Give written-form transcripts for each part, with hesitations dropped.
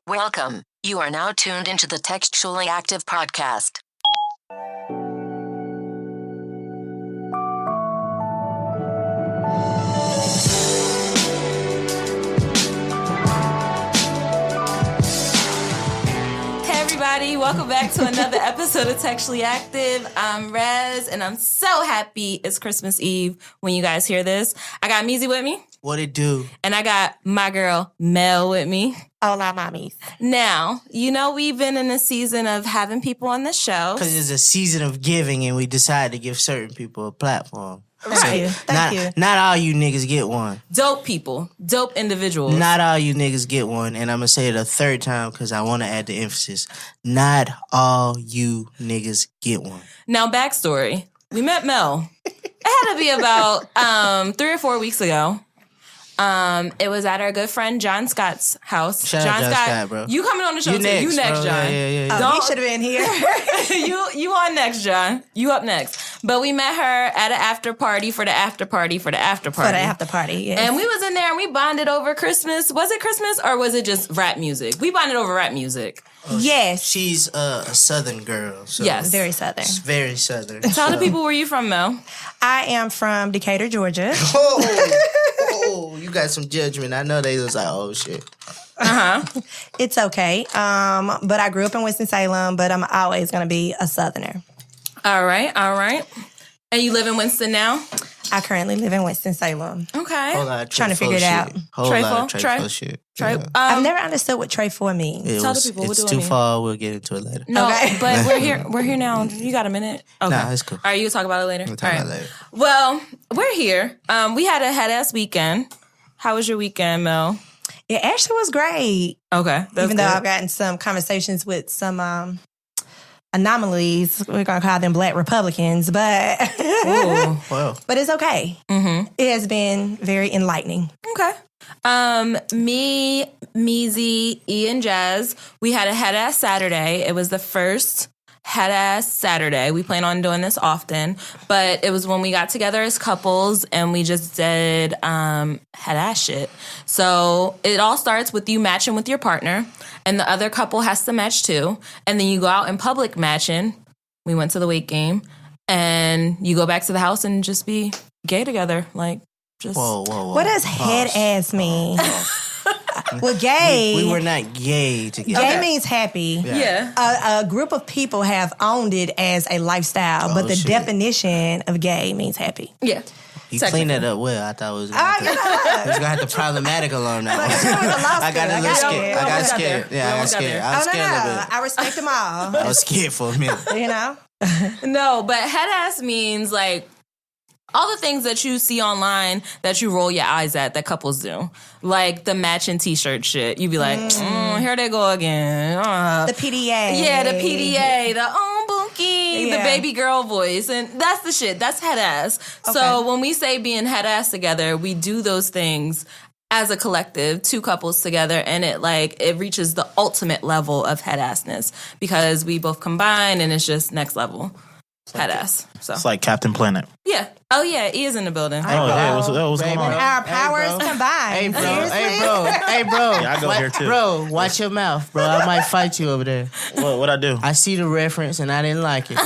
Welcome. You are now tuned into the Textually Active podcast. Everybody, welcome back to another episode of Textually Active. I'm Rez, and I'm so happy it's Christmas Eve when you guys hear this. I got Meezy with me. What it do? And I got my girl, Mel, with me. Hola, mommies. Now, you know we've been in a season of having people on the show. Because it's a season of giving, and we decided to give certain people a platform. Right. Thank you. Not all you niggas get one. Dope people. Dope individuals. Not all you niggas get one. And I'm going to say it a third time because I want to add the emphasis. Not all you niggas get one. Now, backstory. We met Mel. It had to be about 3 or 4 weeks ago. It was at our good friend John Scott's house. Shout out John Scott, bro. You coming on the show You too. next, You next, bro. John. Yeah. He should have been here. You on next, John. You up next. But we met her at an after party for the after party for the after party. For the after party, yes. And we was in there and we bonded over Christmas. Was it Christmas or was it just rap music? We bonded over rap music. Yes. She's a Southern girl. So Yes. Very Southern. It's very Southern. Tell the people where you from, Mel. I am from Decatur, Georgia. Oh, you got some judgment. I know they was like, oh, shit. Uh-huh. It's okay. But I grew up in Winston-Salem, but I'm always going to be a Southerner. All right. And you live in Winston now? I currently live in Winston-Salem. Okay. Whole lot of Trying to Trey figure it Fo out. shit. Whole Trey lot of Fo? Trey Fo Trey? shit. Trey, Yeah. I've never understood what Trey 4 means. Tell the people, what It's do it too mean? far. We'll get into it later. No, Okay. but we're here now. You got a minute? Okay. Nah, it's cool. All right, you talk about it later? We'll talk All about right. it later. Well, we're here. We had a head-ass weekend. How was your weekend, Mel? It actually was great. Okay. That's Even though good. I've gotten some conversations with some anomalies. We're going to call them Black Republicans, but Ooh. Well, but it's okay. Mm-hmm. It has been very enlightening. Okay. Me, Meezy, E, and Jazz, we had a head-ass Saturday. It was the first head-ass Saturday. We plan on doing this often, but it was when we got together as couples and we just did head-ass shit. So it all starts with you matching with your partner, and the other couple has to match too, and then you go out in public matching. We went to the weight game, and you go back to the house and just be gay together, like just... whoa. What does head ass mean? Well, gay. We were not gay together. Gay means happy. Yeah. A group of people have owned it as a lifestyle, but the shit. definition of gay means happy. Yeah. You cleaned that up well. I thought it was going to have the problematic along that one. I got a little scared. I got scared. Yeah, I got scared. I was scared a little bit. I respect them all. I was scared for a minute. You know? No, but head ass means like all the things that you see online that you roll your eyes at that couples do. Like the matching t-shirt shit. You be like, here they go again. The PDA. Yeah, the PDA, the Bunky, the baby girl voice. And that's the shit. That's head ass. Okay. So when we say being head ass together, we do those things as a collective, two couples together, and it reaches the ultimate level of head assness because we both combine and it's just next level head ass. So It's like Captain Planet. yeah. Oh yeah, he is in the building. Oh, yeah. What's going When on? our powers combine. Hey, bro. Seriously? Hey, bro. Yeah, I go here too. Bro, watch your mouth, bro. I might fight you over there. What I do? I see the reference, and I didn't like it.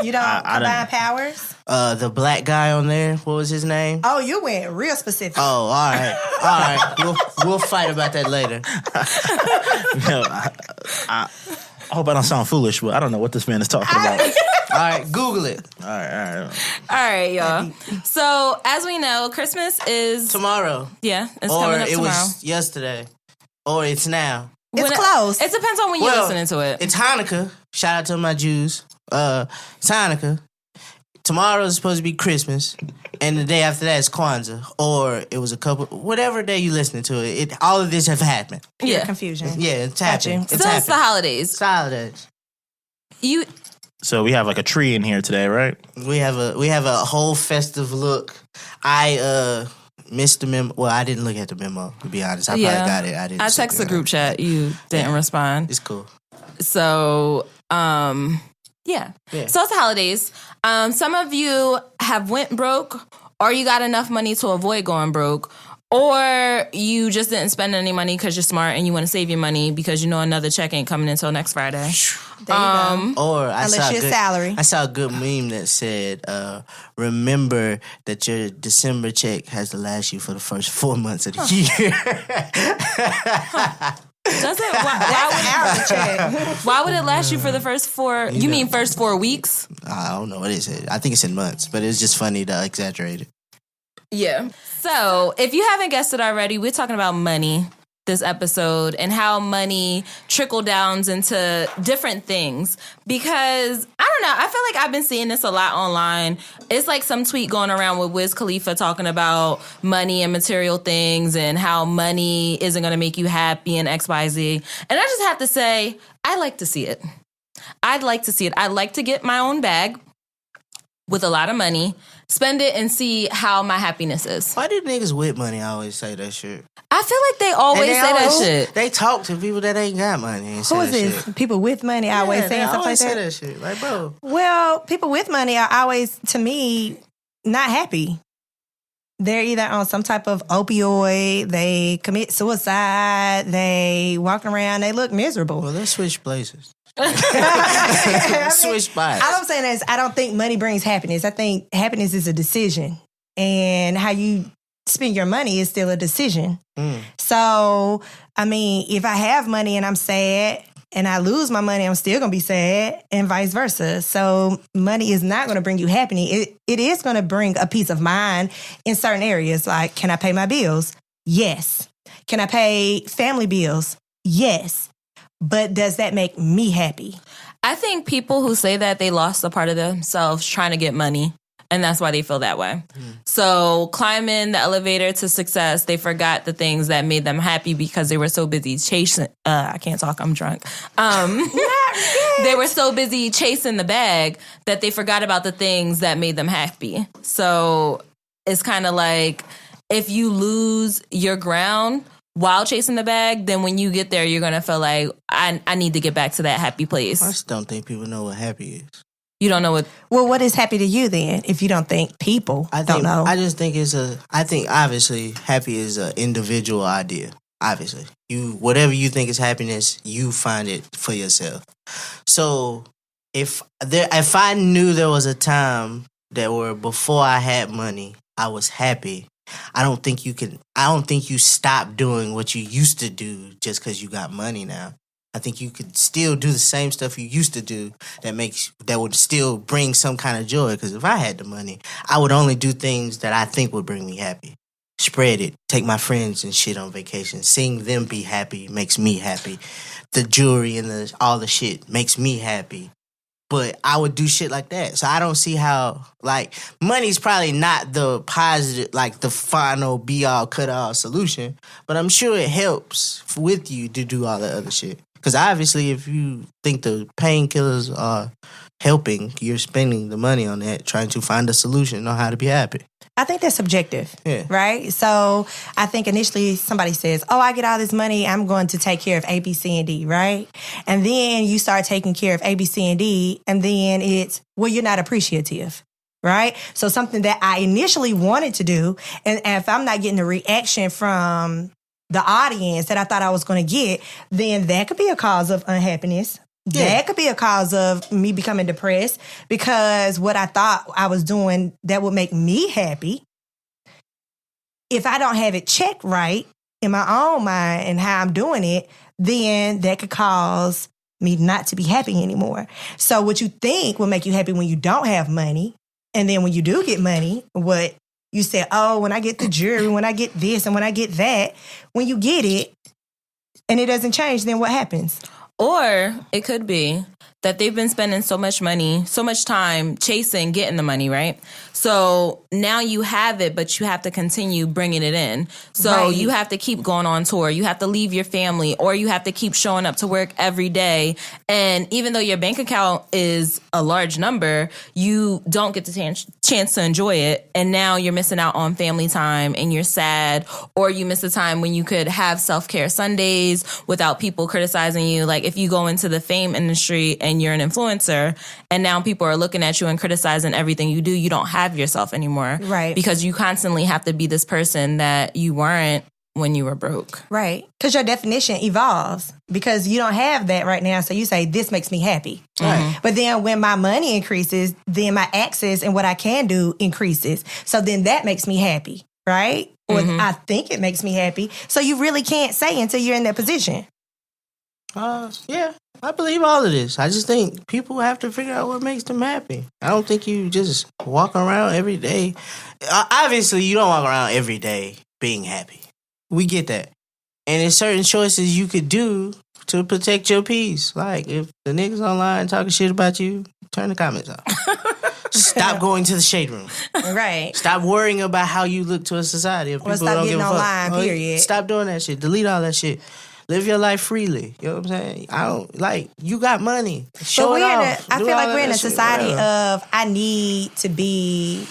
You don't I combine didn't- powers? The black guy on there, what was his name? Oh, you went real specific. Oh, all right. We'll fight about that later. I hope I don't sound foolish, but I don't know what this man is talking about. All right, Google it. All right. All right, y'all. So as we know, Christmas is Tomorrow. it's Or coming up it tomorrow. was yesterday. Or it's now. It's When close. It depends on when you're listening to it. It's Hanukkah. Shout out to my Jews. It's Hanukkah. Tomorrow is supposed to be Christmas. And the day after that is Kwanzaa. Or it was whatever day you listening to it. All of this have happened. Yeah. Confusion. Yeah, it's Got you. happened. So It's it's the happened. holidays. It's holidays. You So we have like a tree in here today, right? We have a whole festive look. I missed the memo. Well, I didn't look at the memo, to be honest. I probably got it. I didn't. I check text it the group out. chat. You didn't respond. It's cool. So, yeah. Yeah. So it's the holidays. Some of you have went broke, or you got enough money to avoid going broke, Or you just didn't spend any money because you're smart and you want to save your money because you know another check ain't coming until next Friday. There you go. Or Unless your salary. I saw a good meme that said, remember that your December check has to last you for the first 4 months of the year. Does it? Why would it last you for the first 4? You mean first 4 weeks? I don't know what it said. I think it's in months, but it's just funny to exaggerate it. Yeah. So if you haven't guessed it already, we're talking about money this episode and how money trickle downs into different things. Because I don't know, I feel like I've been seeing this a lot online. It's like some tweet going around with Wiz Khalifa talking about money and material things and how money isn't going to make you happy and XYZ. And I just have to say, I like to see it. I'd like to see it. I'd like to get my own bag with a lot of money, spend it, and see how my happiness is. Why do niggas with money always say that shit? I feel like they always say that shit. They talk to people that ain't got money. And Who is this? Shit. People with money always saying stuff like say that? Shit. Like, bro. Well, people with money are always, to me, not happy. They're either on some type of opioid, they commit suicide, they walk around, they look miserable. Well, let's switch places. Switch spots. All I'm saying is I don't think money brings happiness. I think happiness is a decision. And how you spend your money is still a decision. So, I mean, if I have money and I'm sad and I lose my money, I'm still going to be sad and vice versa. So money is not going to bring you happiness. It is going to bring a peace of mind in certain areas. Like, can I pay my bills? Yes. Can I pay family bills? Yes. But does that make me happy? I think people who say that, they lost a part of themselves trying to get money. And that's why they feel that way. So climbing the elevator to success, they forgot the things that made them happy because they were so busy chasing. I can't talk. I'm drunk. They were so busy chasing the bag that they forgot about the things that made them happy. So it's kind of like if you lose your ground while chasing the bag, then when you get there, you're going to feel like, I need to get back to that happy place. I just don't think people know what happy is. You don't know what... Well, what is happy to you then, if you don't think people don't know? I just think I think obviously happy is an individual idea. Obviously. Whatever you think is happiness, you find it for yourself. So if I knew there was a time that where before I had money, I was happy, I don't think you stop doing what you used to do just because you got money now. I think you could still do the same stuff you used to do that would still bring some kind of joy. Because if I had the money, I would only do things that I think would bring me happy. Spread it. Take my friends and shit on vacation. Seeing them be happy makes me happy. The jewelry and all the shit makes me happy. But I would do shit like that. So I don't see how, like, money's probably not the positive, like, the final be-all, cut-all solution. But I'm sure it helps with you to do all the other shit. Because obviously, if you think the painkillers are helping, you're spending the money on that, trying to find a solution on how to be happy. I think that's subjective, yeah. Right? So I think initially somebody says, I get all this money, I'm going to take care of A, B, C, and D, right? And then you start taking care of A, B, C, and D, and then it's, you're not appreciative. Right? So something that I initially wanted to do, and if I'm not getting the reaction from the audience that I thought I was going to get, then that could be a cause of unhappiness. Yeah. That could be a cause of me becoming depressed because what I thought I was doing that would make me happy, if I don't have it checked right in my own mind and how I'm doing it, then that could cause me not to be happy anymore. So what you think will make you happy when you don't have money, and then when you do get money, what you say, when I get the jewelry, when I get this, and when I get that, when you get it and it doesn't change, then what happens? Or it could be that they've been spending so much money, so much time chasing getting the money, right? So now you have it, but you have to continue bringing it in. So you have to keep going on tour. You have to leave your family, or you have to keep showing up to work every day. And even though your bank account is a large number, you don't get the chance to enjoy it. And now you're missing out on family time and you're sad, or you miss a time when you could have self-care Sundays without people criticizing you. Like if you go into the fame industry and and you're an influencer, and now people are looking at you and criticizing everything you do, you don't have yourself anymore. Right. Because you constantly have to be this person that you weren't when you were broke. Right. Because your definition evolves because you don't have that right now. So you say, this makes me happy. Right. But then when my money increases, then my access and what I can do increases. So then that makes me happy. Right. Or I think it makes me happy. So you really can't say until you're in that position. Yeah, I believe all of this. I just think people have to figure out what makes them happy. I don't think you just walk around every day. Obviously, you don't walk around every day being happy. We get that. And there's certain choices you could do to protect your peace. Like, if the niggas online talking shit about you, turn the comments off. Stop going to the shade room. Right. Stop worrying about how you look to a society. If Or people stop don't getting give a online, fuck. period. Stop doing that shit. Delete all that shit. Live your life freely. You know what I'm saying? I don't, like, you got money. Show But it off. I Do feel all like we're that in a shit, society whatever. of I need to be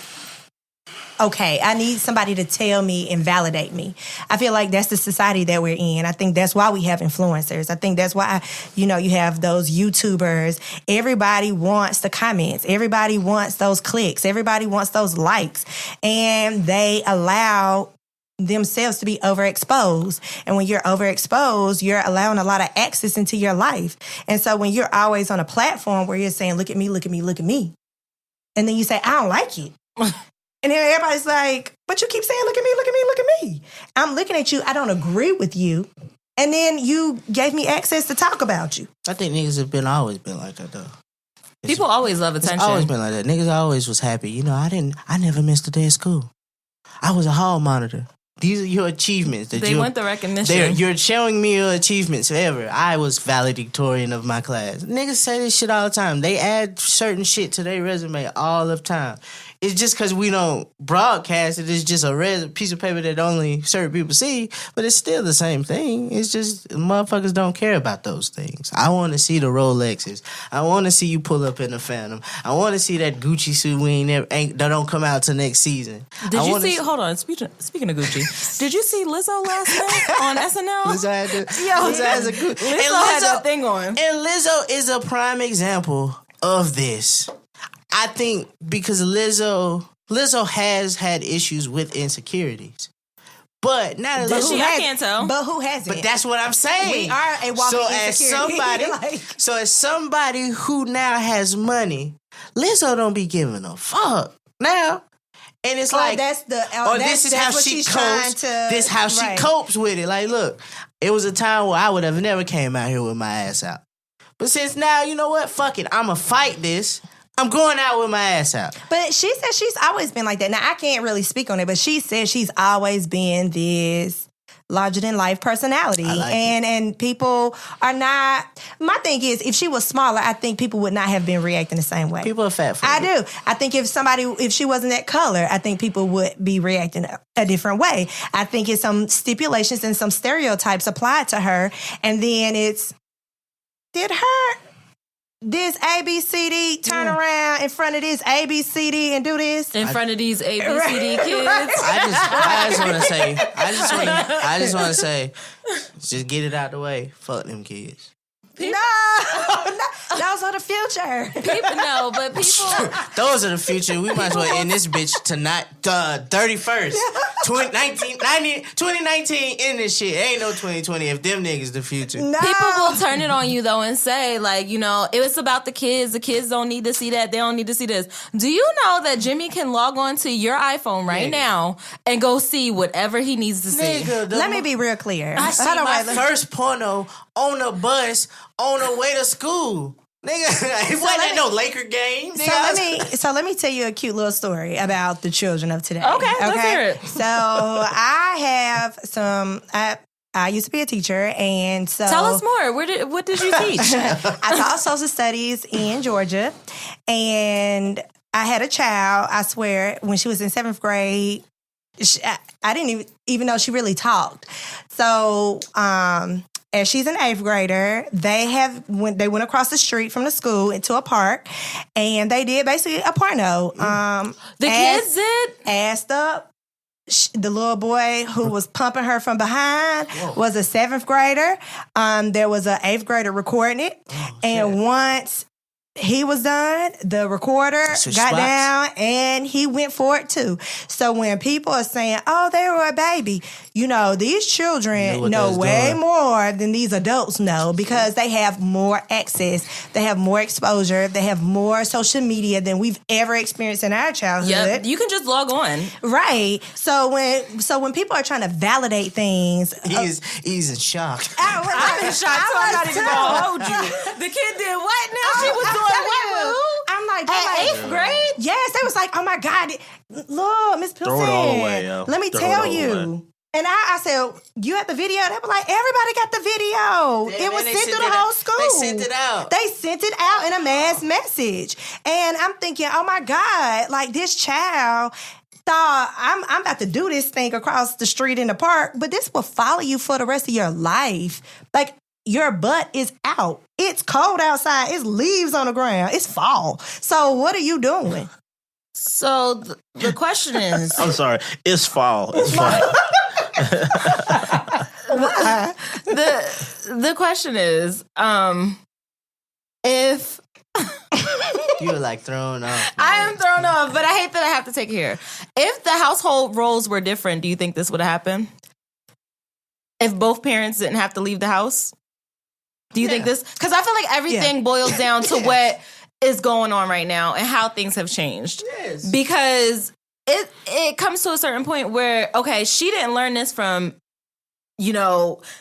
okay. I need somebody to tell me and validate me. I feel like that's the society that we're in. I think that's why we have influencers. I think that's why, you have those YouTubers. Everybody wants the comments. Everybody wants those clicks. Everybody wants those likes. And they allow themselves to be overexposed. And when you're overexposed, you're allowing a lot of access into your life. And so when you're always on a platform where you're saying, look at me, look at me, look at me. And then you say, I don't like it. And then everybody's like, but you keep saying, look at me, look at me, look at me. I'm looking at you. I don't agree with you. And then you gave me access to talk about you. I think niggas have always been like that, though. People always love It's attention. always been like that. Niggas always was happy. I never missed a day of school. I was a hall monitor. These are your achievements. They want the recognition. You're showing me your achievements forever. I was valedictorian of my class. Niggas say this shit all the time. They add certain shit to their resume all the time. It's just because we don't broadcast it. It's just a piece of paper that only certain people see, but it's still the same thing. It's just motherfuckers don't care about those things. I want to see the Rolexes. I want to see you pull up in the Phantom. I want to see that Gucci suit that don't come out till next season. Did you see? Hold on. Speaking of Gucci, did you see Lizzo last night on SNL? Lizzo has a Gucci. Lizzo had that thing on. And Lizzo is a prime example of this. I think because Lizzo has had issues with insecurities. But not Does she? I can't tell. But who hasn't? But that's what I'm saying. We are a walking insecurity. So as somebody who now has money, Lizzo don't be giving a fuck now. And it's like, this is how she copes. This how she copes with it. Like, look, it was a time where I would have never came out here with my ass out. But since now, you know what? Fuck it. I'ma fight this. I'm going out with my ass out. But she says she's always been like that. Now, I can't really speak on it, but she says she's always been this larger-than-life personality. And people are not... My thing is, if she was smaller, I think people would not have been reacting the same way. People are fat for I do. I think if she wasn't that color, I think people would be reacting a different way. I think it's some stipulations and some stereotypes applied to her. And then it's... This ABCD turn around in front of this ABCD and do this in front of these ABCD kids. I just want to say, just get it out the way. Fuck them kids. No, those are the future. Those are the future. We might as well end this bitch tonight, 31st. 2019 in this shit. Ain't no 2020 if them niggas the future. No. People will turn it on you though and say, like, it was about the kids. The kids don't need to see that. They don't need to see this. Do you know that Jimmy can log on to your iPhone right now and go see whatever he needs to see? Let me be real clear. I see my first porno on a bus on the way to school. Nigga, it wasn't at no Laker game. So let me tell you a cute little story about the children of today. Okay, let's hear it. So I have some... I used to be a teacher, and so... Tell us more. What did you teach? I taught social studies in Georgia, and I had a child, I swear, when she was in 7th grade, I didn't even know she really talked. So... as she's an 8th grader, they went across the street from the school into a park, and they did basically a porno. Kids did? Assed up. The little boy who was pumping her from behind was a 7th grader. There was an 8th grader recording it. Once he was done, the recorder Switch got spots. down, and he went for it too. So when people are saying, oh, they were a baby, you know, these Knew children what they know was way doing. more than these adults know because they have more access, they have more exposure, they have more social media than we've ever experienced in our childhood. Yep, you can just log on. Right. So when people are trying to validate things, He's in shock. I'm in shock, so I'm not even gonna hold you. The kid did what now? She was doing what, Lou? I'm like, Eighth grade? yes, they was like, oh my God, look, Miss Pilsen. Throw it all away, yo. Let me Throw it tell all you. away. And I said, you had the video? They were like, everybody got the video. It was they sent to sent the it whole out. school. They sent it out. They sent it out in a mass message. And I'm thinking, oh my God, like this child thought I'm about to do this thing across the street in the park, but this will follow you for the rest of your life. Like, your butt is out. It's cold outside. It's leaves on the ground. It's fall. So what are you doing? So the question is, I'm sorry. It's fall. It's fall. the question is, if You were like thrown off. I am thrown off, but I hate that I have to take it here. If the household roles were different, do you think this would happen? If both parents didn't have to leave the house? Do you think this? Because I feel like everything boils down to what is going on right now and how things have changed. Yes. Because it comes to a certain point where, okay, she didn't learn this from,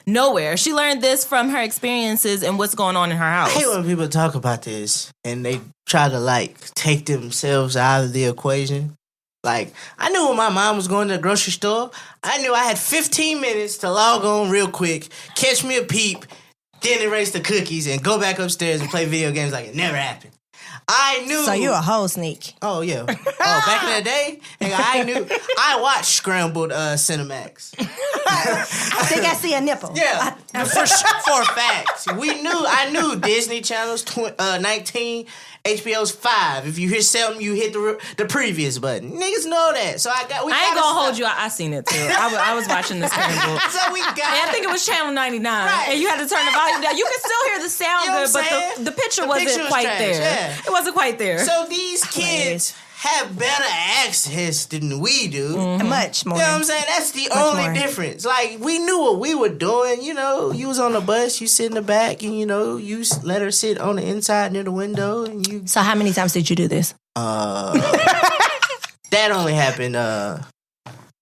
nowhere. She learned this from her experiences and what's going on in her I house. hate when people talk about this and they try to take themselves out of the equation. Like, I knew when my mom was going to the grocery store, I knew I had 15 minutes to log on real quick, catch me a peep, then erase the cookies and go back upstairs and play video games like it never happened. I knew. So you a whole sneak. Oh, yeah. Oh, back in the day, nigga, I knew. I watched Scrambled Cinemax. I think I see a nipple. Yeah, for a fact. I knew Disney Channel's 19, HBO's 5. If you hear something, you hit the previous button. Niggas know that. So I ain't gonna hold you. I seen it too. I was watching this Scrambled. So we got. And I think it was Channel 99. Right. And you had to turn the volume down. You could still hear the sound You know good, what I'm but saying? the picture The wasn't picture was quite trash, there. yeah. It wasn't quite there. So these kids have better access than we do. Much more. You know what I'm saying? That's the Much only more. difference. Like, we knew what we were doing. You was on the bus, you sit in the back, and, you let her sit on the inside near the window, and you... So how many times did you do this? That only happened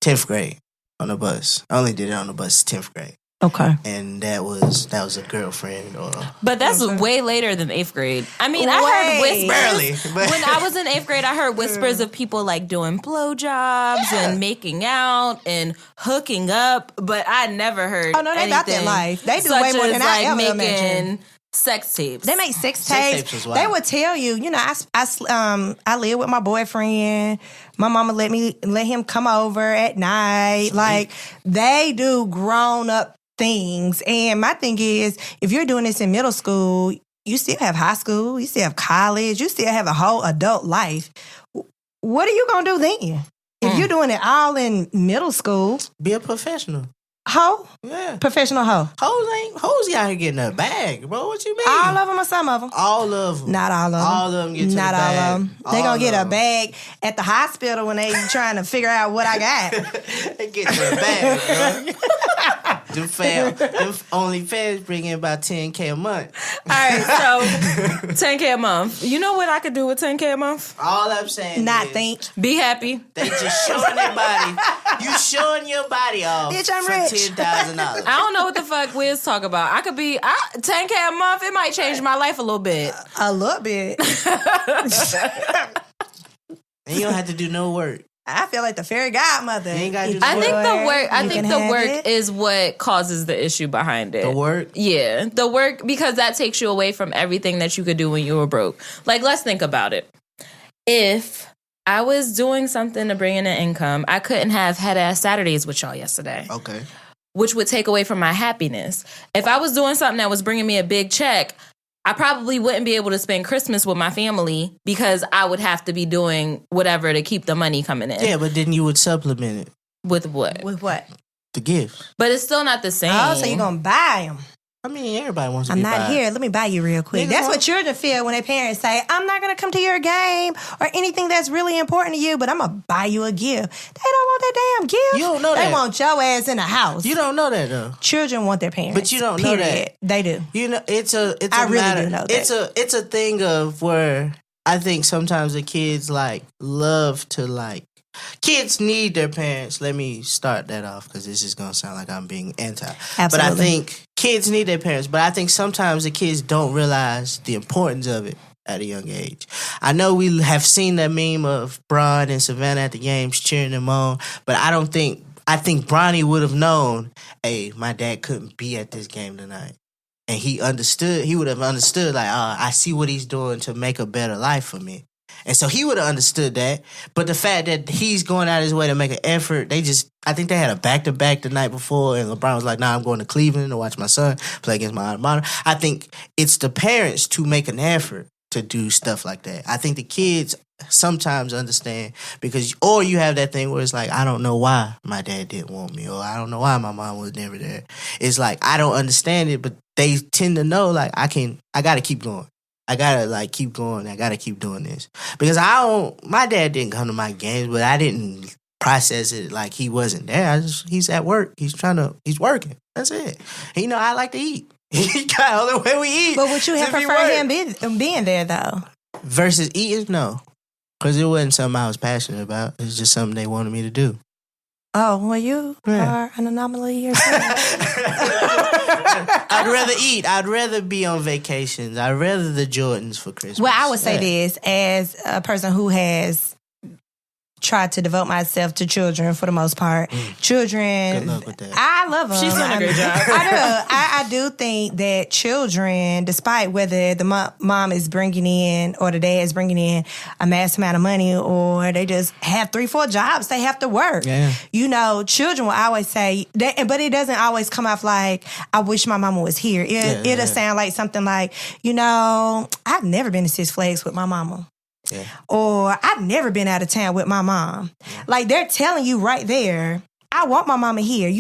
10th grade on the bus. I only did it on the bus 10th grade. Okay. And that was a girlfriend or... But that's way later than 8th grade. I mean, I heard whispers. Barely, but- When I was in 8th grade, I heard whispers of people doing blowjobs and making out and hooking up, but I never heard Oh, no, they got that anything life. They do such way more as, than I ever making imagined. sex tapes. They make sex tapes tapes. was wild. They would tell you, I live with my boyfriend. My mama let him come over at night. Like, they do grown up things. And my thing is, if you're doing this in middle school, you still have high school, you still have college, you still have a whole adult life. What are you gonna do then? If you're doing it all in middle school, Be a professional. hoe, Yeah. professional hoe. Hoes out here getting a bag, bro. What you mean? All of them or some of them? All of them. Not all of them. All of them get to Not the bag. all of them. They All gonna get of a 'em. bag at the hospital when they trying to figure out what I got. They get to the bag, bro. Them only fans bring in about $10K a month. All right, so $10K a month. You know what I could do with $10K a month? All I'm saying Not is think. Be happy. they just showing their body. You showing your body off Bitch, I'm for rich. $10,000. I don't know what the fuck Wiz talk about. I could be $10K a month. It might change my life a little bit. A little bit. And you don't have to do no work. I feel like the fairy godmother. You ain't gotta do If the I you think work. the work, work. I you think can the have work it. is what causes the issue behind it. The work? Yeah, the work, because that takes you away from everything that you could do when you were broke. Like, let's think about it. If I was doing something to bring in an income, I couldn't have head-ass Saturdays with y'all yesterday, Okay. which would take away from my happiness. If I was doing something that was bringing me a big check, I probably wouldn't be able to spend Christmas with my family because I would have to be doing whatever to keep the money coming in. Yeah, but then you would supplement it. With what? With what? The gifts. But it's still not the same. Oh, so you're going to buy them. I mean, everybody wants to I'm be not buyed. here. Let me buy you real quick. Niggas That's want- what children feel when their parents say, I'm not going to come to your game or anything that's really important to you, but I'm going to buy you a gift. They don't want that damn gift. You don't know They that. want your ass in the house. You don't know that though. Children want their parents. But you don't know period. that. They do. You know, it's a I really matter. do know that. It's a thing of where I think sometimes the kids like love to like. Kids need their parents. Let me start that off because this is gonna sound like I'm being anti. Absolutely. But I think kids need their parents. But I think sometimes the kids don't realize the importance of it at a young age. I know we have seen that meme of Bron and Savannah at the games cheering them on, but I think Bronny would have known, hey, my dad couldn't be at this game tonight. And he would have understood, like, I see what he's doing to make a better life for me. And so he would have understood that. But the fact that he's going out his way to make an effort, I think they had a back-to-back the night before, and LeBron was like, nah, I'm going to Cleveland to watch my son play against my alma mater. I think it's the parents to make an effort to do stuff like that. I think the kids sometimes understand or you have that thing where it's like, I don't know why my dad didn't want me, or I don't know why my mom was never there. It's like, I don't understand it, but they tend to know, like, I got to keep going. I gotta like keep going. I gotta keep doing this because my dad didn't come to my games, but I didn't process it like he wasn't there. He's at work. He's working. That's it. And, I like to eat. He got all the way we eat. But would you have preferred him being there, though? Versus eating? No. Because it wasn't something I was passionate about. It's just something they wanted me to do. Oh, well, you are an anomaly yourself. I'd rather eat. I'd rather be on vacations. I'd rather the Jordans for Christmas. Well, I would say this as a person who has tried to devote myself to children for the most part. Children, Good luck with that. I love them. She's doing a great job. I do. I do think that children, despite whether the mom is bringing in or the dad is bringing in a mass amount of money or they just have 3-4 jobs they have to work. Yeah. Children will always say, but it doesn't always come off like, I wish my mama was here. It'll sound like something like, I've never been to Six Flags with my mama. Yeah. Or I've never been out of town with my mom. Yeah. Like they're telling you right there, I want my mama here.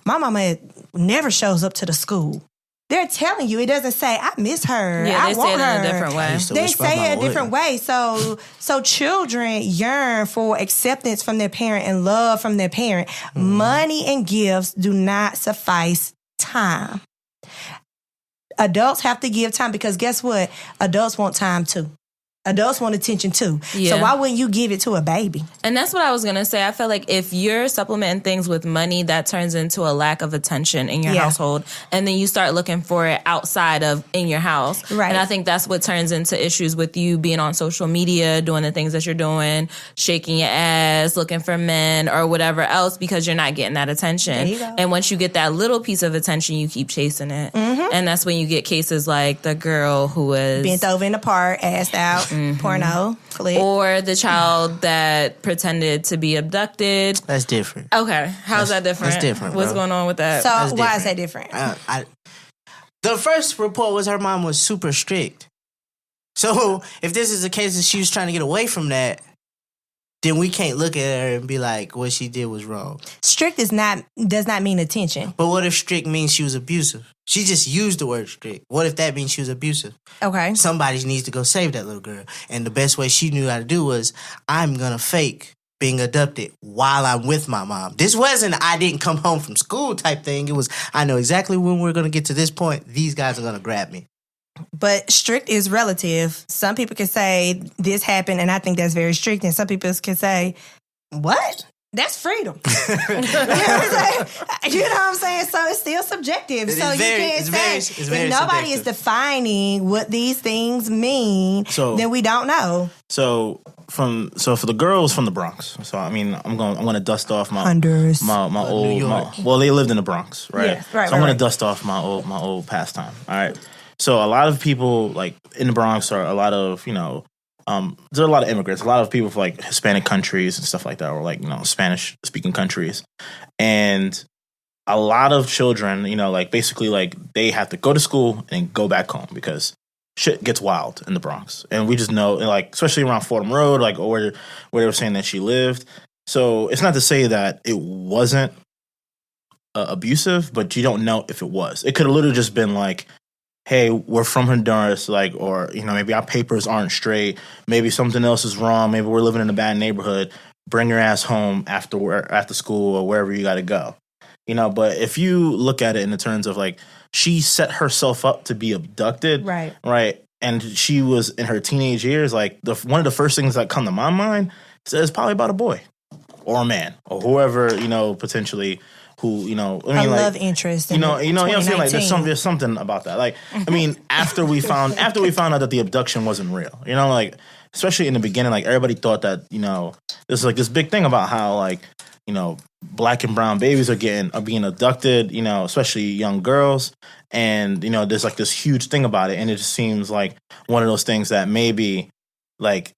My mama never shows up to the school. They're telling you, it doesn't say, I miss her. Yeah, I want say it her. in a different way. They say it a different way. So children yearn for acceptance from their parent and love from their parent. Money and gifts do not suffice time. Adults have to give time because guess what? Adults want time too. Adults want attention too. Yeah. So why wouldn't you give it to a baby? And that's what I was going to say. I feel like if you're supplementing things with money, that turns into a lack of attention in your household. And then you start looking for it outside of in your house. Right. And I think that's what turns into issues with you being on social media, doing the things that you're doing, shaking your ass, looking for men or whatever else because you're not getting that attention. There you go. And once you get that little piece of attention, you keep chasing it. Mm-hmm. And that's when you get cases like the girl who was bent over in the park, assed out. Porno, flick. Or the child that pretended to be abducted. That's different. Okay. How's that different? That's different, What's bro. going on with that? So why is that different? The first report was her mom was super strict. So if this is the case that she was trying to get away from that, then we can't look at her and be like, what she did was wrong. Strict does not mean attention. But what if strict means she was abusive? She just used the word strict. What if that means she was abusive? Okay. Somebody needs to go save that little girl. And the best way she knew how to do was, I'm going to fake being abducted while I'm with my mom. This wasn't I didn't come home from school type thing. It was, I know exactly when we're going to get to this point, these guys are going to grab me. But strict is relative. Some people can say this happened and I think that's very strict. And some people can say, what? That's freedom. You know what I'm saying? So it's still subjective. If nobody is defining what these things mean, then we don't know. So for the girls from the Bronx. So I mean, I'm going to dust off my Hunters. my old well, they lived in the Bronx, right? Yeah, right. So I'm going to dust off my old pastime. All right. So a lot of people like in the Bronx are a lot of there are a lot of immigrants, a lot of people from like Hispanic countries and stuff like that, or like Spanish speaking countries, and a lot of children, like basically like they have to go to school and go back home because shit gets wild in the Bronx, and we just know, like especially around Fordham Road, like or where they were saying that she lived. So it's not to say that it wasn't abusive, but you don't know if it was. It could have literally just been like, hey, we're from Honduras, like, or, you know, maybe our papers aren't straight. Maybe something else is wrong. Maybe we're living in a bad neighborhood. Bring your ass home after school or wherever you got to go. You know, but if you look at it in the terms of like, she set herself up to be abducted. Right. Right. And she was in her teenage years. Like, one of the first things that come to my mind is probably about a boy or a man or whoever, you know, potentially who, you know, I mean, a like, love interest. you know, what I'm saying? Like, there's there's something about that. Like, I mean, after we found out that the abduction wasn't real, you know, like, especially in the beginning, like, everybody thought that, you know, there's like this big thing about how, like, you know, black and brown babies are being abducted, you know, especially young girls. And, you know, there's like this huge thing about it. And it just seems like one of those things that maybe like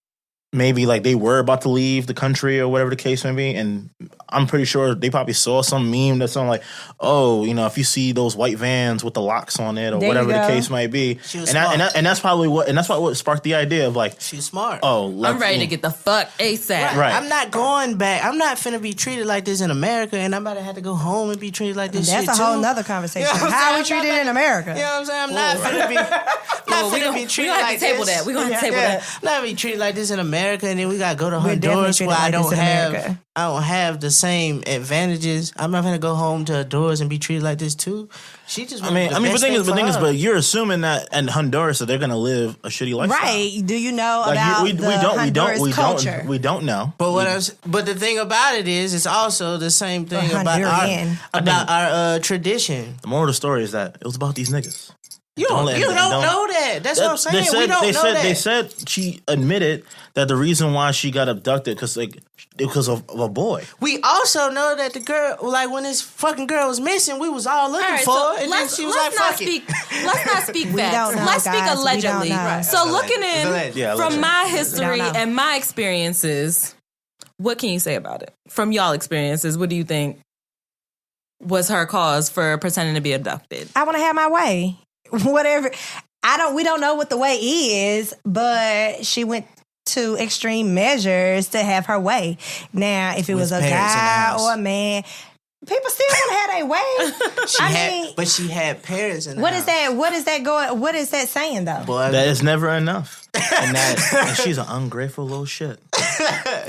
they were about to leave the country or whatever the case may be. And I'm pretty sure they probably saw some meme that's something like, oh, you know, if you see those white vans with the locks on it or There whatever you the go. case might be. And that's probably what sparked the idea of like, She's smart. oh, I'm ready to get the fuck ASAP. Right. I'm not going back. I'm not finna be treated like this in America, and I'm about to have to go home and be treated like this. That's shit a whole too. nother conversation. You know what I'm How saying? we treated in America? You know what I'm saying? I'm not finna be, We treated gonna have like to table this. that. We gonna have to table that. I'm not gonna be treated like this in America, and then we gotta go to We're definitely Honduras treated where like this in America. I don't have the same advantages. I'm not gonna go home to Honduras and be treated like this too. She just. I mean, the the thing is, her. but you're assuming that in Honduras that they're gonna live a shitty lifestyle, Right. Do you know Like, about we the Honduras culture? We don't know. But the thing about it is, it's also the same thing Or Honduran. about our tradition. The moral of the story is that it was about these niggas. You don't know that. That's what I'm saying. We don't know that. They said she admitted that the reason why she got abducted because of a boy. We also know that the girl, like when this fucking girl was missing, we was all looking for her, and then she was like, "Fuck it." Let's not speak We facts. don't know, Let's speak guys. We don't allegedly. know. Right. So It's looking alleged. in It's alleged. from my We history don't know. and my experiences, what can you say about it? From y'all experiences, what do you think was her cause for pretending to be abducted? I want to have my way. Whatever. We don't know what the way is, but she went to extreme measures to have her way. Now, if it was a parents in the guy house. or a man, people still want to have their way. But she had parents in the What house. is that? What is that going? What is that saying though? Boy, That is never enough, and she's an ungrateful little shit.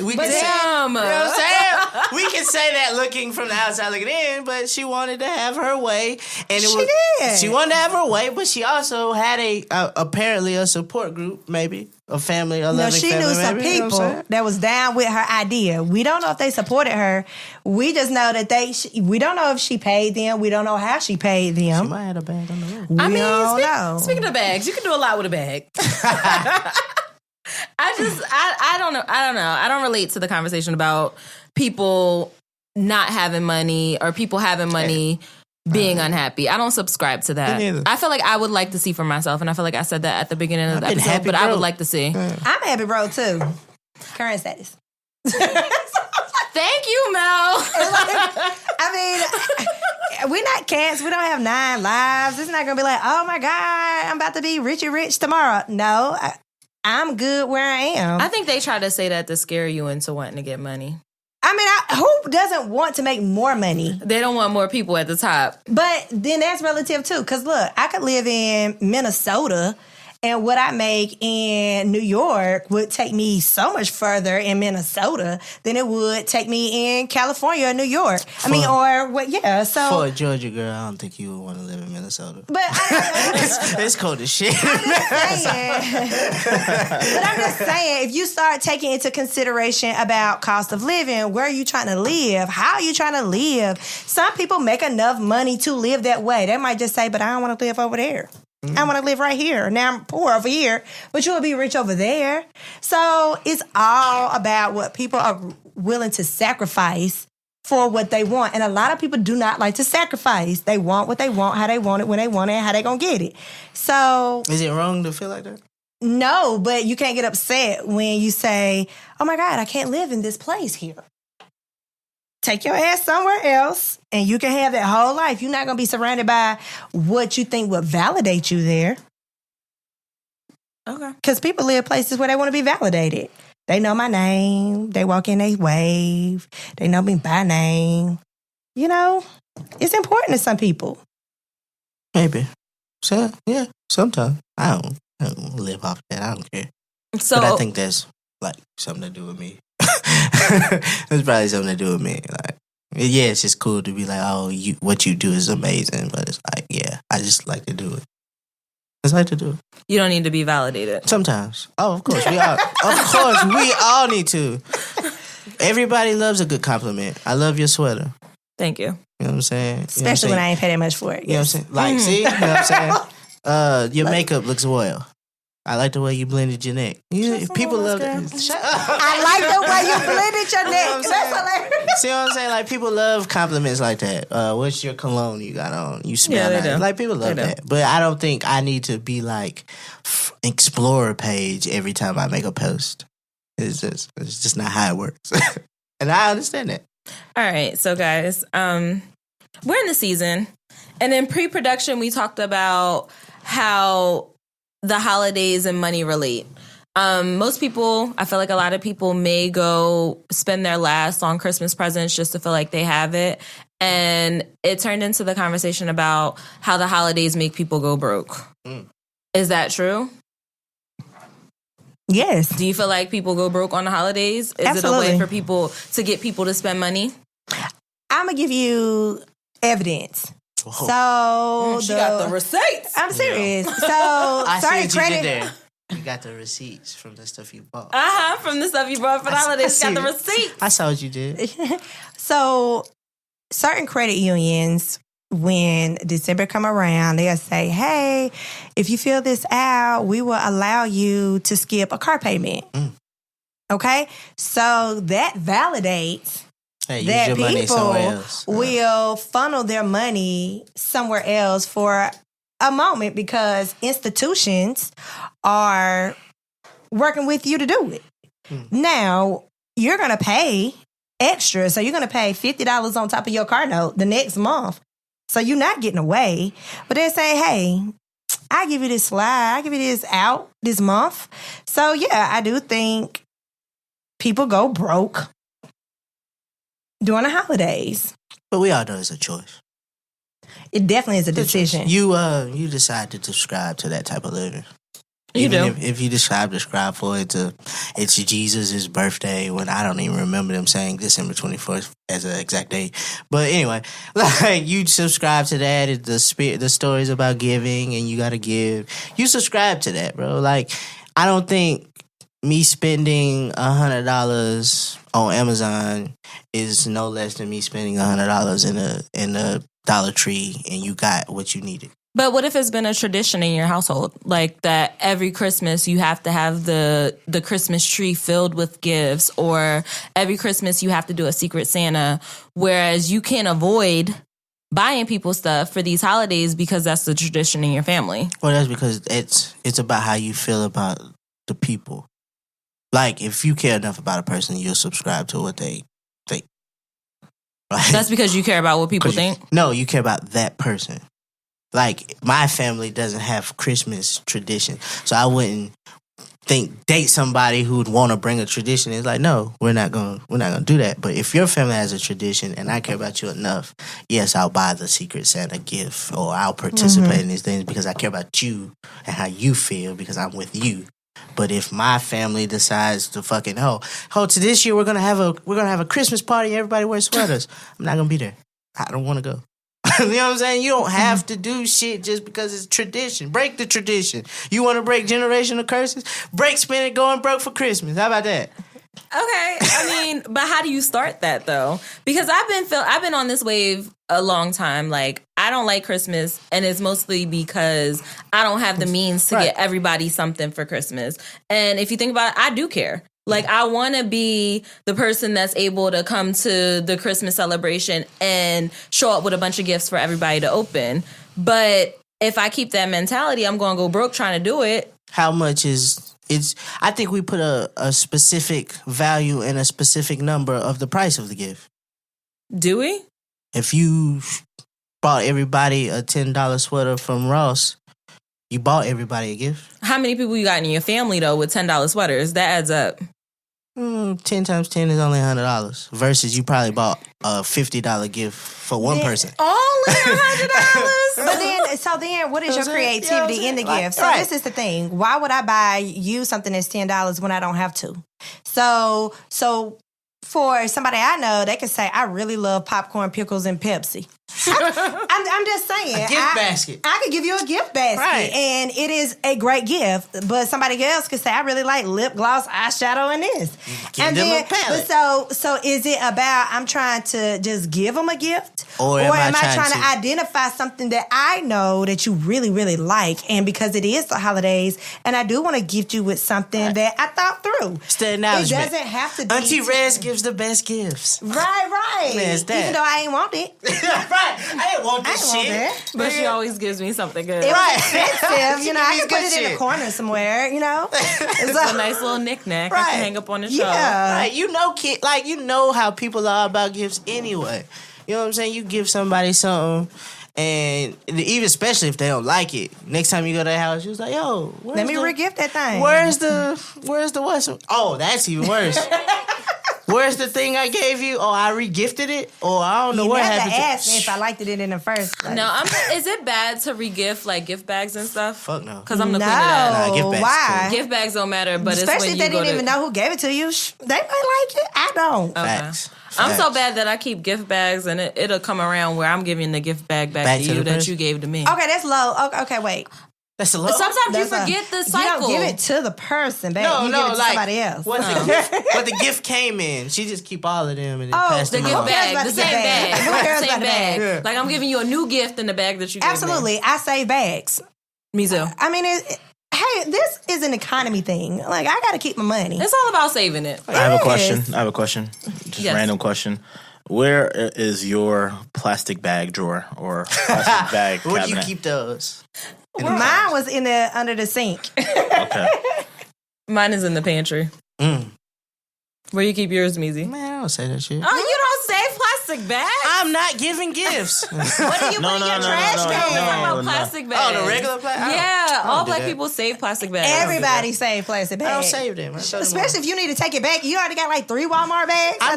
we But can say, damn. you know what I'm saying? We can say that looking from the outside looking in, but she wanted to have her way, and She did. She wanted to have her way, but she also had apparently a support group, maybe a family, a No, loving she family. knew some maybe, you know what I'm people saying? that was down with her idea. We don't know if they supported her. We just know that we don't know if she paid them. We don't know how she paid She them. might have had a bag on the road. We don't know. Speaking of bags, you can do a lot with a bag. I don't know. I don't relate to the conversation about people not having money or people having money being unhappy. I don't subscribe to that. Me neither. I feel like I would like to see for myself, and I feel like I said that at the beginning of the been episode, happy but I would broke. like to see. I'm a happy bro too. Current status. Thank you, Mel. I mean, we're not cats. We don't have 9 lives. It's not going to be like, oh my God, I'm about to be rich tomorrow. No, I'm good where I am. I think they try to say that to scare you into wanting to get money. I mean, who doesn't want to make more money? They don't want more people at the top. But then that's relative too. Because look, I could live in Minnesota and what I make in New York would take me so much further in Minnesota than it would take me in California or New York. So. For a Georgia girl, I don't think you would want to live in Minnesota. But It's cold as shit. But I'm just saying, if you start taking into consideration about cost of living, where are you trying to live? How are you trying to live? Some people make enough money to live that way. They might just say, but I don't want to live over there. I want to live right here. Now I'm poor over here, but you'll be rich over there. So it's all about what people are willing to sacrifice for what they want. And a lot of people do not like to sacrifice. They want what they want, how they want it, when they want it, and how they going to get it. So Is it wrong to feel like that? no, but you can't get upset when you say, oh my God, I can't live in this place here. Take your ass somewhere else and you can have that whole life. You're not going to be surrounded by what you think would validate you there. Okay. Because people live places where they want to be validated. They know my name. They walk in, they wave. They know me by name. You know, It's important to some people. Maybe. So yeah, sometimes I don't live off that. I don't care. So But I think that's like something to do with me. That's probably something to do with me. Like, yeah, it's just cool to be like, oh, what you do is amazing. But it's like, yeah, I just like to do it. I just like to do it. you don't need to be validated. Sometimes. Oh, of course we all. Of course we all need to. Everybody loves a good compliment. I love your sweater. Thank you. You know what I'm saying? Especially when I ain't pay that much for it. You know what I'm saying? Like, see? You know what I'm saying? Your makeup looks well. I like the way you blended your neck. If people love it. Shut up. I like the way you blended your You know neck. what I'm That's saying? hilarious. See what I'm saying? Like, people love compliments like that. What's your cologne you got on? You smell they nice. do. Like, people love They do. that. But I don't think I need to be like Explorer page every time I make a post. It's just not how it works. And I understand that. All right, so guys, we're in the season, and in pre-production, we talked about how the holidays and money relate. Most people, I feel like a lot of people may go spend their last on Christmas presents just to feel like they have it, and it turned into the conversation about how the holidays make people go broke. Is that true? Yes. Do you feel like people go broke on the holidays? Is Absolutely. it a way for people to get people to spend money? I'm going to give you evidence. Whoa. So She got the receipts. I'm serious. So I see sorry, what you credit. did there. You got the receipts from the stuff you bought. From the stuff you brought for the holidays. Got the receipts. I saw what you did. So certain credit unions, when December come around, they'll say, hey, if you fill this out, we will allow you to skip a car payment. Okay? So that validates Hey, use that your money somewhere people else. will funnel their money somewhere else for a moment because institutions are working with you to do it. Now, you're going to pay extra. So you're going to pay $50 on top of your car note the next month. So you're not getting away. But they're saying, hey, I give you this slide. I give you this out this month. So yeah, I do think people go broke during the holidays. But we all know it's a choice. It definitely is a decision. You decide to subscribe to that type of living. You Even do. if you subscribe for it to, it's Jesus' birthday when I don't even remember them saying December 24th as an exact date. But anyway, like you subscribe to that, the stories about giving and you got to give. You subscribe to that, bro. Like, I don't think me spending $100 on Amazon is no less than me spending $100 in a Dollar Tree and you got what you needed. But what if it's been a tradition in your household? Like that every Christmas you have to have the Christmas tree filled with gifts, or every Christmas you have to do a Secret Santa, whereas you can't avoid buying people stuff for these holidays because that's the tradition in your family. Well, that's because it's about how you feel about the people. Like, if you care enough about a person, you'll subscribe to what they think. Like, That's because you care about what people think? No, you care about that person. Like, my family doesn't have Christmas tradition, so I wouldn't date somebody who would want to bring a tradition. It's like, no, we're not gonna do that. But if your family has a tradition and I care about you enough, yes, I'll buy the Secret Santa gift or I'll participate in these things because I care about you and how you feel because I'm with you. But if my family decides to fucking to this year we're gonna have a Christmas party and everybody wears sweaters, I'm not gonna be there. I don't want to go. You know what I'm saying? You don't have to do shit just because it's tradition. Break the tradition. You want to break generational curses? Break spending going broke for Christmas. How about that? Okay, I mean, but how do you start that though? Because I've been on this wave a long time. Like, I don't like Christmas, and it's mostly because I don't have the means to get everybody something for Christmas. And if you think about it, I do care. Like, I want to be the person that's able to come to the Christmas celebration and show up with a bunch of gifts for everybody to open. But if I keep that mentality, I'm going to go broke trying to do it. How much is it's? I think we put a specific value and a specific number of the price of the gift. Do we? If you bought everybody a $10 sweater from Ross, you bought everybody a gift. How many people you got in your family, though, with $10 sweaters? That adds up. 10 times 10 is only $100 versus you probably bought a $50 gift for one person. Only $100. But then, what is your creativity in the gift? So Right. this is the thing. Why would I buy you something that's $10 when I don't have to? So for somebody I know, they can say, I really love popcorn, pickles, and Pepsi. I'm just saying. A gift basket. I could give you a gift basket, Right. and it is a great gift. But somebody else could say, I really like lip gloss, eyeshadow, and this. Give And them then, a palette. but so is it about I'm trying to just give them a gift, Or am I trying to to- identify something that I know that you really, really like, and because it is the holidays, and I do want to gift you with something that I thought through. It's the It acknowledgement. doesn't have to be Auntie Rez gives the best gifts. Right. Man, it's that. Even though I ain't want it. Right. I didn't want I this ain't want shit. that. But she always gives me something good. It Right. was expensive, I She can give put me it in good a shit. corner somewhere, It's a nice little knickknack I Right. can hang up on the shelf. Yeah. Right. You know, you know how people are about gifts anyway. You know what I'm saying? You give somebody something, and even especially if they don't like it, next time you go to their house, you was like, "Yo, Let me re-gift that thing. Where's the what's? Oh, that's even worse. Where's the thing I gave you? Oh, I re-gifted it? Or I don't know You what never happened to asked me if I liked it in the first place. No, is it bad to re-gift like gift bags and stuff? Fuck no. Because I'm the no. queen of that. Nah, gift bags Why? Gift bags don't matter, but Especially it's if when they you didn't go even to... know who gave it to you. They might like it. I don't. Facts. I'm so Facts. bad that I keep gift bags, and it'll come around where I'm giving the gift bag back to to you the that person? you gave to me. Okay, that's low. Okay, wait. That's a lot. But sometimes you That's a- forget the You cycle. don't give it to the person, babe. No, you no, give it to like somebody else. what the gift came in. She just keep all of them and then pass The them gift off. cares bag, about the the same gift bag? bag, Who cares same about the bag. bag? Like I'm giving you a new gift in the bag that you gave Absolutely. I save bags. me. Me too. I mean, hey, this is an economy thing. Like, I got to keep my money. It's all about saving it. I have a Yes. question. Just Yes. random question. Where is your plastic bag drawer or plastic bag Where cabinet? do you keep those? Mine was in the under the sink. Okay. Mine is in the pantry. Mm. Where you keep yours, Meezy? Man, I don't say that shit. Oh, you don't save plastic bags? I'm not giving gifts. What do you No, put in no, your no, trash no, We're can? talking about no. plastic bags. Oh, the regular plastic? Yeah, all do black that. people save plastic bags. Everybody save plastic bags. I don't save them. I throw them Especially if you need to take it back. You already got like 3 Walmart bags. I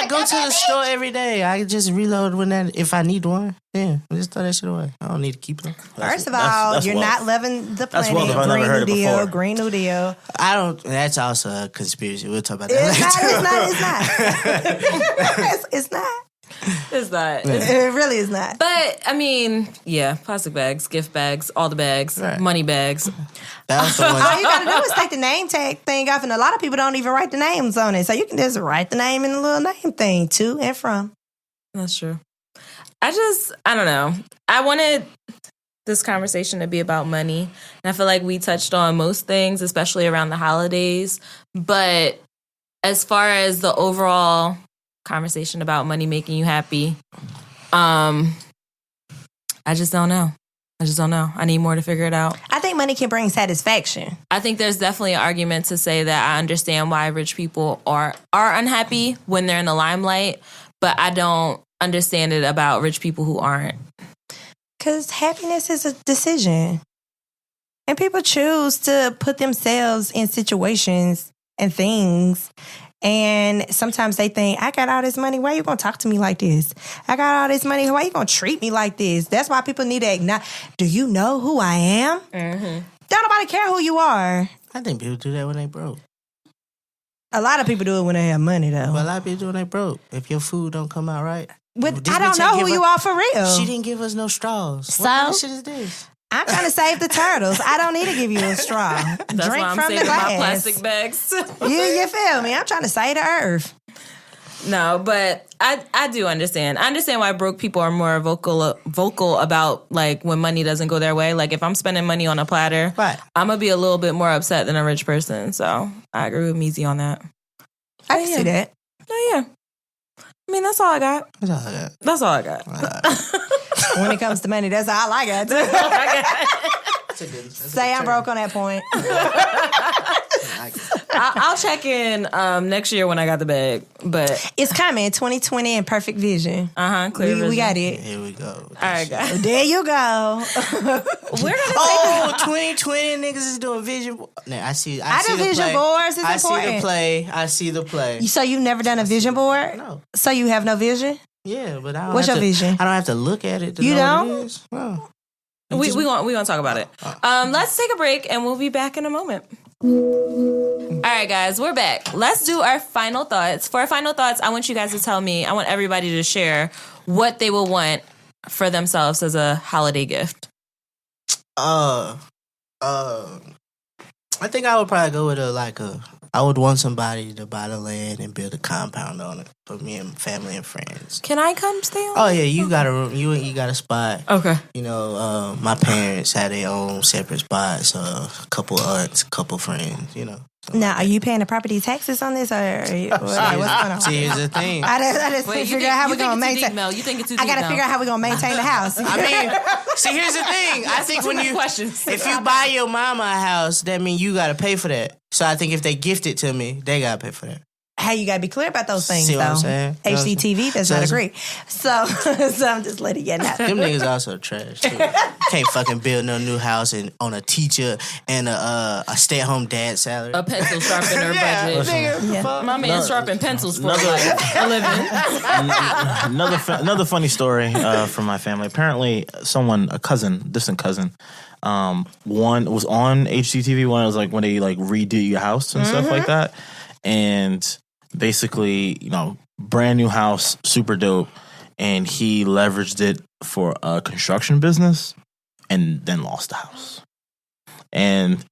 go to the store every day. I just reload if I need one. Yeah, just throw that shit away. I don't need to keep them. First of all, that's you're wealth. not loving the That's planet. wealth if I never heard it New Deal, before. Green New Deal. I don't. That's also a conspiracy. We'll talk about It's that not. later. It's not. It's not. It's not. It really is not. But I mean, yeah, plastic bags, gift bags, all the bags, Right. money bags. That was the one. All you gotta do is take the name tag thing off, and a lot of people don't even write the names on it. So you can just write the name in the little name thing, to and from. That's true. I don't know. I wanted this conversation to be about money. And I feel like we touched on most things, especially around the holidays. But as far as the overall conversation about money making you happy, I just don't know. I need more to figure it out. I think money can bring satisfaction. I think there's definitely an argument to say that I understand why rich people are unhappy when they're in the limelight, but I don't understand it about rich people who aren't. Because happiness is a decision. And people choose to put themselves in situations and things. And sometimes they think, I got all this money. Why are you going to talk to me like this? I got all this money. Why are you going to treat me like this? That's why people need to acknowledge, do you know who I am? Mm-hmm. Don't nobody care who you are. I think people do that when they broke. A lot of people do it when they have money, though. But a lot of people do when they broke. If your food don't come out right. But This I don't bitch know ain't who give you us- are for real. She didn't give us no straws. So? What kind of shit is this? I'm trying to save the turtles. I don't need to give you a straw. That's Drink why I'm from the saving glass. my plastic bags. You feel me? I'm trying to save the earth. No, but I do understand. I understand why broke people are more vocal about like when money doesn't go their way. Like if I'm spending money on a platter, Right. I'm gonna be a little bit more upset than a rich person. So I agree with Meezy on that. I can see that. Oh yeah. I mean that's all I got. That's all I got. That's all I got. When it comes to money, that's all I got. Say I'm broke on that point. I'll check in next year when I got the bag. But It's coming, 2020 and perfect vision. clear vision. We got it. Here we go. All right, guys. There you go. We're gonna Oh, 2020 niggas is doing vision. Nah, I see. I do see the vision play. boards. It's I see the important. play. I see the play. So you've never done a vision board? No. So you have no vision? Yeah, but I don't What's have your to, vision? I don't have to look at it to You know don't? what it is. No. we gonna talk about it. Let's take a break and we'll be back in a moment. All right, guys, we're back. Let's do our final thoughts. For our final thoughts, I want you guys to tell me. I want everybody to share what they will want for themselves as a holiday gift. I think I would probably go with I would want somebody to buy the land and build a compound on it for me and family and friends. Can I come stay on? Oh yeah, you got a room. You got a spot. Okay. You know, my parents had their own separate spots. A couple aunts, a couple friends. You know. Now, are you paying the property taxes on this, or what's going on? See, here's the thing. I just figure out how we're gonna maintain. You think it's too I deep gotta now. figure out how we're gonna maintain the house. I mean, see, here's the thing. I think when you questions. if you buy your mama a house, that means you got to pay for that. So I think if they gift it to me, they got to pay for that. Hey, you gotta be clear about those things, See what though. I'm saying? HGTV does not agree. So I'm just letting you know. Them niggas also trash too. Can't fucking build no new house and on a teacher and a stay-at-home dad salary. A pencil sharpener budget. Nigga, My man sharpened pencils for a living. Another funny story from my family. Apparently, a distant cousin, one was on HGTV. One was like when they like redo your house and stuff like that, and basically, brand new house, super dope, and he leveraged it for a construction business, and then lost the house. And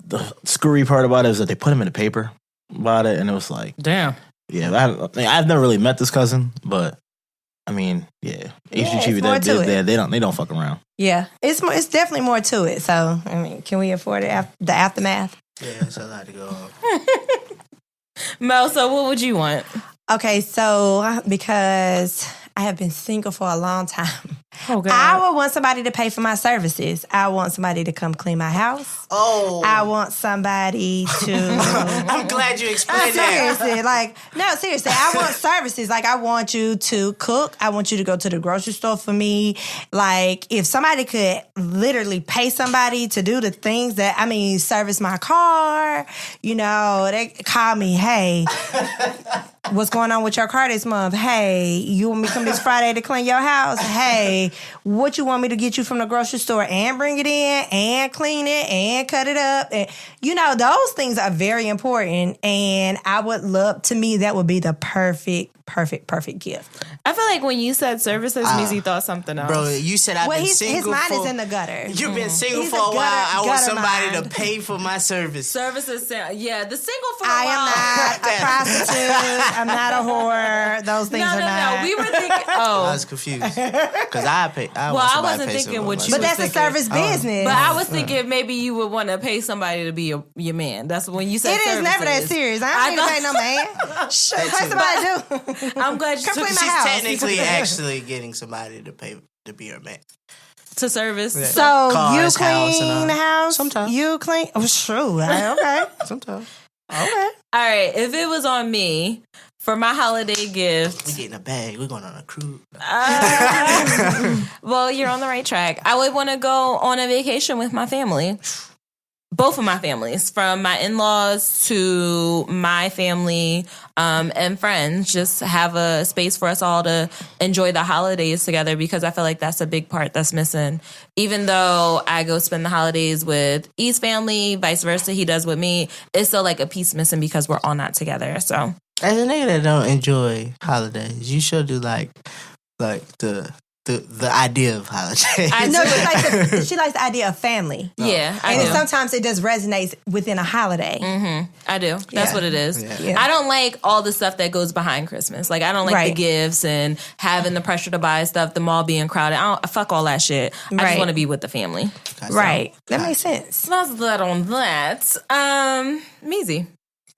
the screwy part about it is that they put him in the paper about it, and it was like, Damn. yeah, I've never really met this cousin, but I mean, yeah, HGTV, they don't fuck around. Yeah, it's definitely more to it. So I mean, can we afford it the aftermath? Yeah, it's a lot to go on. Mel, so what would you want? Okay, so because I have been single for a long time, Oh, God. I would want somebody to pay for my services. I want somebody to come clean my house. Oh, I want somebody to. I'm glad you explained that. Seriously, seriously. I want services. Like, I want you to cook. I want you to go to the grocery store for me. Like, if somebody could literally pay somebody to do the things service my car, they call me, hey, what's going on with your car this month? Hey, you want me to come this Friday to clean your house? Hey, what you want me to get you from the grocery store and bring it in and clean it and cut it up? And, those things are very important. And I would love, to me, that would be the perfect gift. I feel like when you said services, Meezy thought something else. Bro, you said I've been single his mind is in the gutter. You've been single He's for a a while. I want gutter somebody mind. to pay for my service. Services, yeah, the single for a I while. am not a prostitute. I'm not a whore. Those things are not. No. We were thinking, I was confused because I pay. I wasn't thinking what you But was that's a thinking. service business. But I was thinking maybe you would want to pay somebody to be your man. That's when you said It is services. never that serious. I don't need to pay no man. Sure, pay somebody do. I'm glad you Come took clean my She's house. technically actually getting somebody to pay to be her man. to service. Yeah. So Cars, you house, and all. clean the house? Sometimes. You clean? Oh, sure. Okay. Sometimes Okay. All right, if it was on me for my holiday gift, we get in a bag. We're going on a cruise. well, you're on the right track. I would want to go on a vacation with my family. Both of my families, from my in-laws to my family and friends, just have a space for us all to enjoy the holidays together, because I feel like that's a big part that's missing. Even though I go spend the holidays with E's family, vice versa, he does with me, it's still like a piece missing because we're all not together. So, as a nigga that don't enjoy holidays, you should do like the idea of holidays. I know, but she likes the idea of family. yeah, I And do. sometimes it just resonates within a holiday. I do. That's Yeah. what it is. Yeah. I don't like all the stuff that goes behind Christmas. Like, I don't like the Right. gifts and having the pressure to buy stuff, the mall being crowded. Fuck all that shit. I just Right. want to be with the family. Right. That makes sense. So that's that on that. Meezy,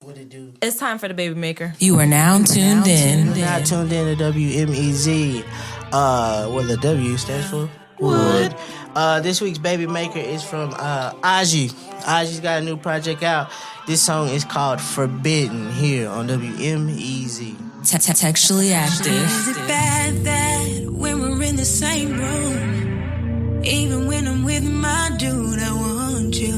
What it do? it's time for the baby maker. You are now tuned in. You're not tuned in to WMEZ. What the W stands for? Wood. This week's Baby Maker is from Ahji. Ahji's got a new project out. This song is called Forbidden here on WMEZ. Textually active. Is it bad that when we're in the same room, even when I'm with my dude, I want you,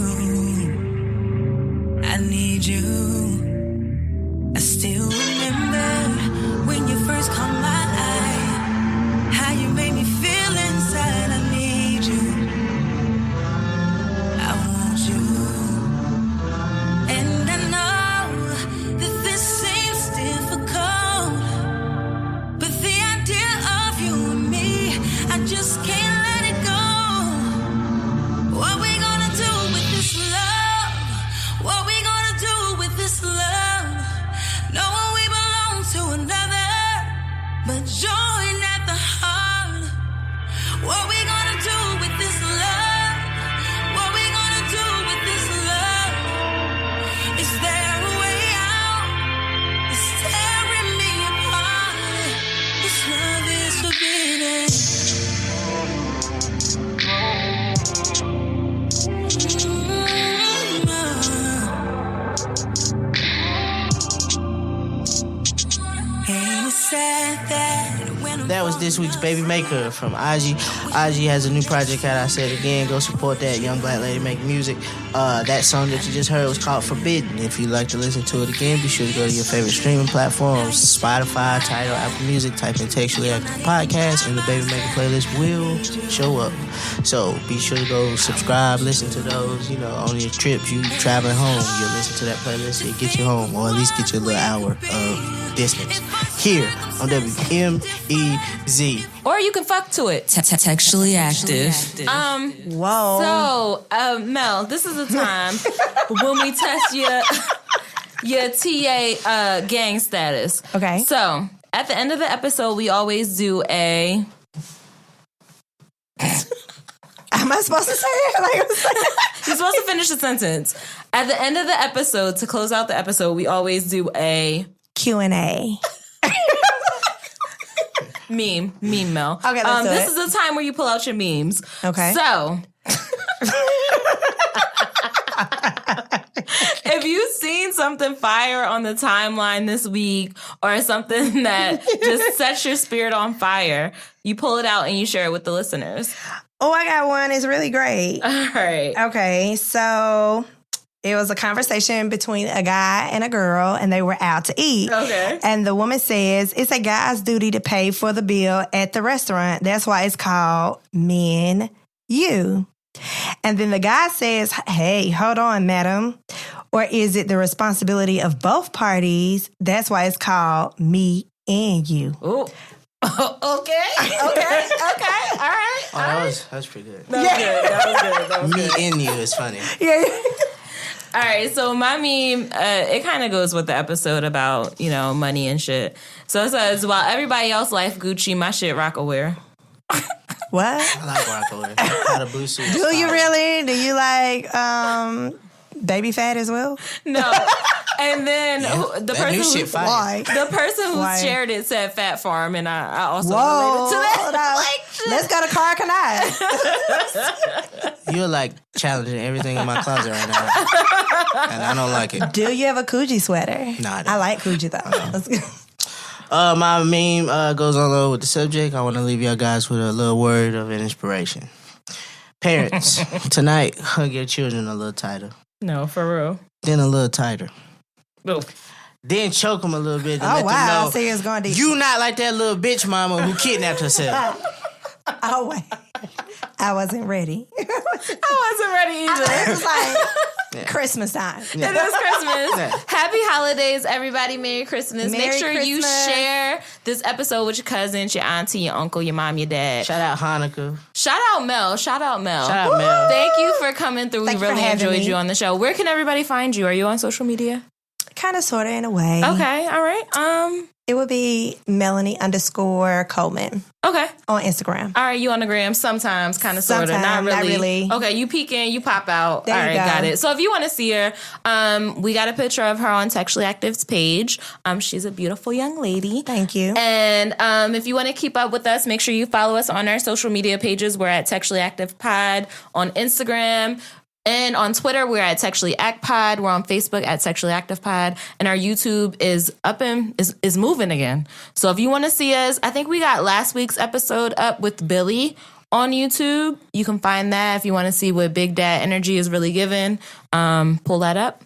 I need you. I still remember when you first caught my eye, how you made me feel inside. I need you, I want you. And I know that this seems difficult, but the idea of you and me, I just can't let it go. What we gonna do with this love? What we gonna do with this love? Knowing we belong to another, but join at the heart. What we gonna do with this love? What we gonna do with this love? Is there a way out? It's tearing me apart. This love is forbidden. Ain't it sad that when I'm That was this week's Baby Maker from Ahji. Ahji has a new project out. I said again, go support that young black lady making music. That song that you just heard was called Forbidden. If you'd like to listen to it again, be sure to go to your favorite streaming platforms, Spotify, Tidal, Apple Music, type in Textually Active Podcast, and the Baby Maker playlist will show up. So be sure to go subscribe, listen to those, on your trips, you traveling home, you'll listen to that playlist, it'll get you home, or at least get you a little hour of distance. Here on WMEZ. Or you can fuck to it. Textually active. Whoa. So, Mel, this is the time when we test your TA gang status. Okay. So, at the end of the episode, we always do a... Am I supposed to say it? You're supposed to finish the sentence. At the end of the episode, to close out the episode, we always do a... Q&A. Meme, Mel. Okay, let's do this it. is the time where you pull out your memes. Okay. So, if you've seen something fire on the timeline this week or something that just sets your spirit on fire, you pull it out and you share it with the listeners. Oh, I got one. It's really great. All right. Okay, so it was a conversation between a guy and a girl, and they were out to eat. Okay. And the woman says, it's a guy's duty to pay for the bill at the restaurant. That's why it's called Moneeyyyyy. And then the guy says, hey, hold on, madam. Or is it the responsibility of both parties? That's why it's called me and you. Ooh. Okay. All right. That was pretty good. That was good. Me and you is funny. Yeah. All right, so my meme, it kind of goes with the episode about, money and shit. So it says, while everybody else life Gucci, my shit Rockaware. What? I like Rockaway. How the blue suit. Do you really? Do you like baby fat as well? No. And then the that new person shit fire. Why? the person who Why? shared it said Fat Farm, and I also Whoa. related to that. Hold on. Let's go to Car Canai. You're like challenging everything in my closet right now. And I don't like it. Do you have a Coogee sweater? Nah, I don't. I like Coogee though. Let's go. My meme goes on with the subject. I want to leave y'all guys with a little word of inspiration. Parents, tonight, hug your children a little tighter. No, for real. Then a little tighter. Oh. Then choke them a little bit. To Oh let wow! them know See, it's going deep. you not like that little bitch mama who kidnapped herself. Oh wait, I wasn't ready. I wasn't ready either. It was like Christmas time. It is Christmas. Happy holidays, everybody. Merry Christmas. Make Merry sure you Christmas. share this episode with your cousins, your auntie, your uncle, your mom, your dad. Shout out Hanukkah. Shout out Mel. Shout out Mel. Shout out Mel. Thank you for coming through. Thanks we for really having enjoyed me. you on the show. Where can everybody find you? Are you on social media? Kind of, sort of, in a way. Okay. All right. It would be Melanie_Coleman Okay. on Instagram. All right, you on the gram sometimes, kind of, sort of, not Sometimes, really. not really. Okay, you peek in, you pop out. There All you right, go. got it. So if you want to see her, we got a picture of her on Textually Active's page. She's a beautiful young lady. Thank you. And if you want to keep up with us, make sure you follow us on our social media pages. We're at Textually Active Pod on Instagram. And on Twitter, we're at Textually Act Pod. We're on Facebook at Textually Active Pod. And our YouTube is up and is moving again. So if you want to see us, I think we got last week's episode up with Billy on YouTube. You can find that if you want to see what Big Dad Energy is really giving. Pull that up.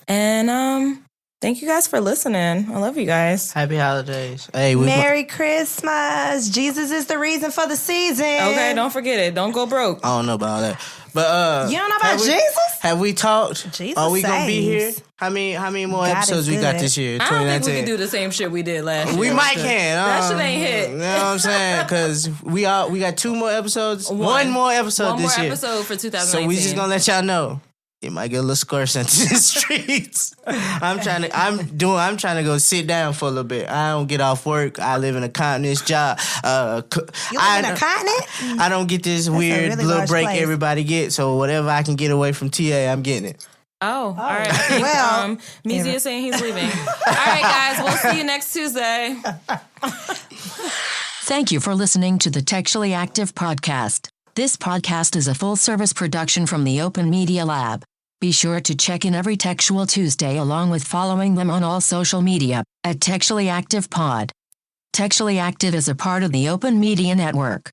And thank you guys for listening. I love you guys. Happy holidays. Hey, Merry Christmas. Jesus is the reason for the season. Okay, don't forget it. Don't go broke. I don't know about all that. But You don't know about Jesus? Have we talked? Jesus Are we gonna be here? saves. How many more God episodes is we got good. this year? I don't think we 2019. can do the same shit we did last year. We might can. That shit ain't hit. You know what I'm saying? Because we got 2 more episodes. One more episode One this more year. episode for 2019. So we just gonna let y'all know. It might get a little scarce into the streets. I'm trying to go sit down for a little bit. I don't get off work. I live in a continent's job. You live in a continent? I don't get this weird really little large break place. everybody gets. So whatever I can get away from TA, I'm getting it. Oh, all right. I think, Well, Meezy is saying he's leaving. All right, guys. We'll see you next Tuesday. Thank you for listening to the Textually Active podcast. This podcast is a full-service production from the Open Media Lab. Be sure to check in every Textual Tuesday along with following them on all social media at Textually Active Pod. Textually Active is a part of the Open Media Network.